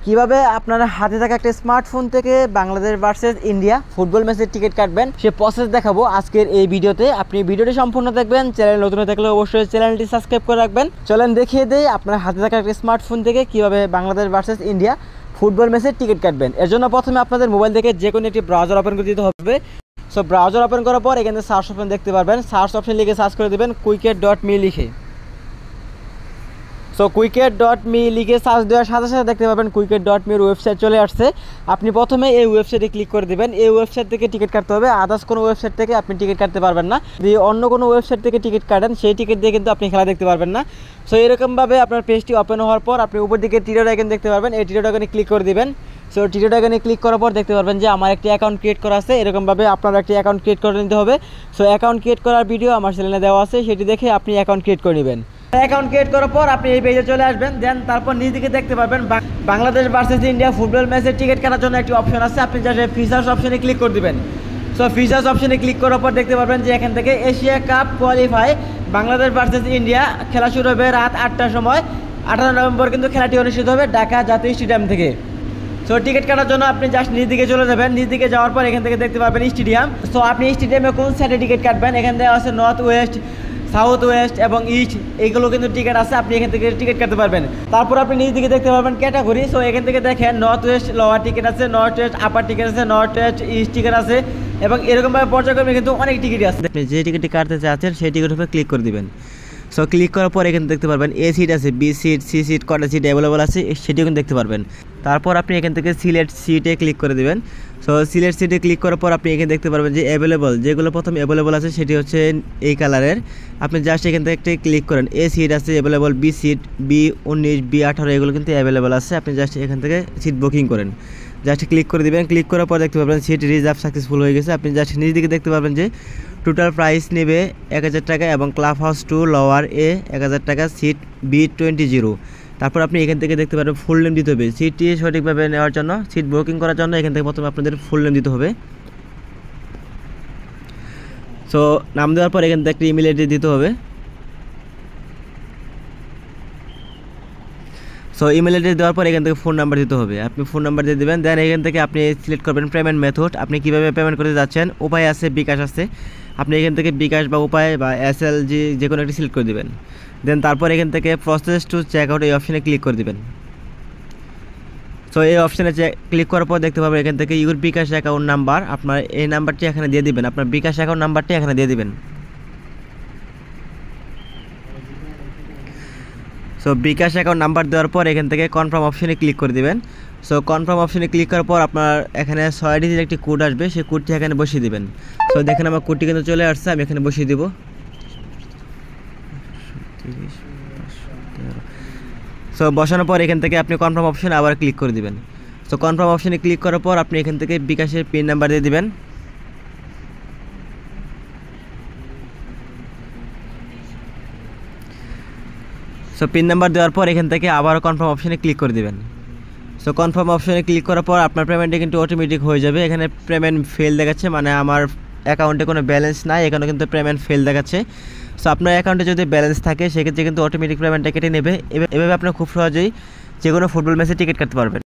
কিভাবে আপনারা হাতে থাকা একটা স্মার্টফোন থেকে বাংলাদেশ ভার্সেস ইন্ডিয়া ফুটবল ম্যাচের টিকিট কাটবেন সে প্রসেস দেখাবো আজকের এই ভিডিওতে। আপনি ভিডিওটি সম্পূর্ণ দেখবেন। চ্যানেল নতুন হয়ে থাকলে অবশ্যই চ্যানেলটি সাবস্ক্রাইব করে রাখবেন। চলেন দেখিয়ে দেই আপনার হাতে থাকা একটা স্মার্টফোন থেকে কিভাবে বাংলাদেশ ভার্সেস ইন্ডিয়া ফুটবল ম্যাচের টিকিট কাটবেন। এর জন্য প্রথমে আপনাদের মোবাইল থেকে যে কোনো একটি ব্রাউজার ওপেন করে দিতে হবে। সো ব্রাউজার ওপেন করার পর এখানে সার্চ অপশন দেখতে পারবেন। সার্চ অপশন লিখে সার্চ করে দেবেন quicket.me লিখে। সো quicket.me লিখে সার্চ দেওয়ার সাথে সাথে দেখতে পাবেন quicket.me এর ওয়েবসাইট চলে আসছে। আপনি প্রথমে এই ওয়েবসাইটে ক্লিক করে দেবেন। এই ওয়েবসাইট থেকে টিকিট কাটতে হবে, আদার্স কোনো ওয়েবসাইট থেকে আপনি টিকিট কাটতে পারবেন না। যদি অন্য কোনো ওয়েবসাইট থেকে টিকিট কাটেন সেই টিকিট দিয়ে কিন্তু আপনি খেলা দেখতে পারবেন না। সো এরকমভাবে আপনার পেজটি ওপেন হওয়ার পর আপনি উপর দিকে টিরোড আইকন দেখতে পারবেন। এই টিরোড আইকনে ক্লিক করে দেবেন। সো টিরোড আইকনে ক্লিক করার পর দেখতে পারবেন যে আমার একটি অ্যাকাউন্ট ক্রিয়েট করা আছে। এরকমভাবে আপনার একটি অ্যাকাউন্ট ক্রিয়েট করে নিতে হবে। সো অ্যাকাউন্ট ক্রিয়েট করার ভিডিও আমার চ্যানেলে দেওয়া আছে, সেটি দেখে আপনি অ্যাকাউন্ট ক্রিয়েট করে নেবেন। অ্যাকাউন্ট ক্রিয়েট করার পর আপনি এই পেজে চলে আসবেন। দেন তারপর নিচ দিকে দেখতে পাবেন বাংলাদেশ ভার্সেস ইন্ডিয়া ফুটবল ম্যাচের টিকিট কাটার জন্য একটি অপশন আছে। আপনি জাস্ট ফিচার্স অপশনে ক্লিক করে দেবেন। সো ফিচার্স অপশনে ক্লিক করার পর দেখতে পারবেন যে এখান থেকে Asia cup qualify Bangladesh versus India খেলা শুরু হবে রাত 8টার সময়। 18 নভেম্বর কিন্তু খেলাটি অনুষ্ঠিত হবে ঢাকা জাতীয় স্টেডিয়াম থেকে। সো টিকিট কাটার জন্য আপনি জাস্ট নিচ দিকে চলে যাবেন। নিচ দিকে যাওয়ার পর এখান থেকে দেখতে পাবেন স্টেডিয়াম। সো আপনি স্টেডিয়ামে কোন সাইডে টিকিট কাটবেন, এখান থেকে আছে নর্থ ওয়েস্ট, সাউথ ওয়েস্ট এবং ইস্ট, এইগুলো কিন্তু টিকিট আছে। আপনি এখান থেকে টিকিট কাটতে পারবেন। তারপর আপনি নিচ দিকে দেখতে পারবেন ক্যাটাগরি। সো এখান থেকে দেখেন নর্থ ওয়েস্ট লোয়ার টিকিট আছে, নর্থ ওয়েস্ট আপার টিকিট আছে, নর্থ ওয়েস্ট ইস্ট টিকিট আছে এবং এরকমভাবে পর্যায়ক্রমে কিন্তু অনেক টিকিট আছে। আপনি যে টিকিটটি কাটতে চাচ্ছেন সেই টিকিটের উপরে ক্লিক করে দেবেন। সো ক্লিক করার পর এখানে দেখতে পারবেন এ সিট আছে, বি সিট, সি সিট, কটা সিট অ্যাভেলেবল আছে সেটিও কিন্তু দেখতে পারবেন। তারপর আপনি এখান থেকে সিলেক্ট সিটে ক্লিক করে দেবেন। সো সিলেক্ট সিটে ক্লিক করার পর আপনি এখানে দেখতে পারবেন যে অ্যাভেলেবল, যেগুলো প্রথম অ্যাভেলেবল আছে সেটি হচ্ছে এই কালারের। আপনি জাস্ট এখান থেকে একটা ক্লিক করেন। এ সিট আছে available, B seat, B19, B18 এগুলো কিন্তু অ্যাভেলেবল আছে। আপনি জাস্ট এখান থেকে সিট বুকিং করেন, জাস্ট ক্লিক করে দেবেন। ক্লিক করার পর দেখতে পাবেন সিট রিজার্ভ সাকসেসফুল হয়ে গেছে। আপনি জাস্ট নিজ দিকে দেখতে পাবেন যে টোটাল প্রাইস নেবে 1000 টাকা এবং ক্লাব হাউস টু লোয়ার এ 1000 টাকা, সিট B20। তারপর আপনি এখান থেকে দেখতে পাবেন ফুল নেম দিতে হবে। সিটটি সঠিকভাবে নেওয়ার জন্য, সিট বুকিং করার জন্য এখান থেকে প্রথমে আপনাদের ফুল নেম দিতে হবে। সো নাম দেওয়ার পর এখান থেকে একটা ইমেল আইডি দিতে হবে। সো ইমেল আইডি দেওয়ার পর এখান থেকে ফোন নাম্বার দিতে হবে। আপনি ফোন নাম্বার দিয়ে দেবেন। দেন এখান থেকে আপনি সিলেক্ট করবেন পেমেন্ট মেথড। আপনি কীভাবে পেমেন্ট করতে যাচ্ছেন, উপায় আছে, বিকাশ আছে। আপনি এখান থেকে বিকাশ বা উপায় বা SLG যে কোনো একটি সিলেক্ট করে দেবেন। দেন তারপর এখান থেকে প্রসেস টু চেক আউট এই অপশানে ক্লিক করে দেবেন। সো এই অপশানে ক্লিক করার পর দেখতে পাবেন এখান থেকে ইউর বিকাশ অ্যাকাউন্ট নাম্বার, আপনার এই নাম্বারটি এখানে দিয়ে দিবেন। আপনার বিকাশ অ্যাকাউন্ট নাম্বারটি এখানে দিয়ে দিবেন। সো বিকাশ অ্যাকাউন্ট নাম্বার দেওয়ার পর এখান থেকে কনফার্ম অপশানে ক্লিক করে দেবেন। সো কনফার্ম অপশানে ক্লিক করার পর আপনার এখানে 6 ডিজিটের একটি কোড আসবে, সেই কোডটি এখানে বসিয়ে দেবেন। সো দেখেন আমার কোডটি কিন্তু চলে আসছে, আমি এখানে বসিয়ে দেবো। সো বসানোর পর এখান থেকে আপনি কনফার্ম অপশানে আবার ক্লিক করে দেবেন। সো কনফার্ম অপশানে ক্লিক করার পর আপনি এখান থেকে বিকাশের পিন নাম্বার দিয়ে দেবেন। সো পিন নাম্বার দেওয়ার পর এখান থেকে আবারও কনফার্ম অপশানে ক্লিক করে দেবেন। সো কনফার্ম অপশানে ক্লিক করার পর আপনার পেমেন্টটা কিন্তু অটোমেটিক হয়ে যাবে। এখানে পেমেন্ট ফেল দেখাচ্ছে, মানে আমার অ্যাকাউন্টে কোনো ব্যালেন্স নাই, এখানে কিন্তু পেমেন্ট ফেল দেখাচ্ছে। সো আপনার অ্যাকাউন্টে যদি ব্যালেন্স থাকে সেক্ষেত্রে কিন্তু অটোমেটিক পেমেন্টটা কেটে নেবে। এভাবে আপনার খুব সহজেই যে কোনো ফুটবল ম্যাচে টিকিট কাটতে পারবেন।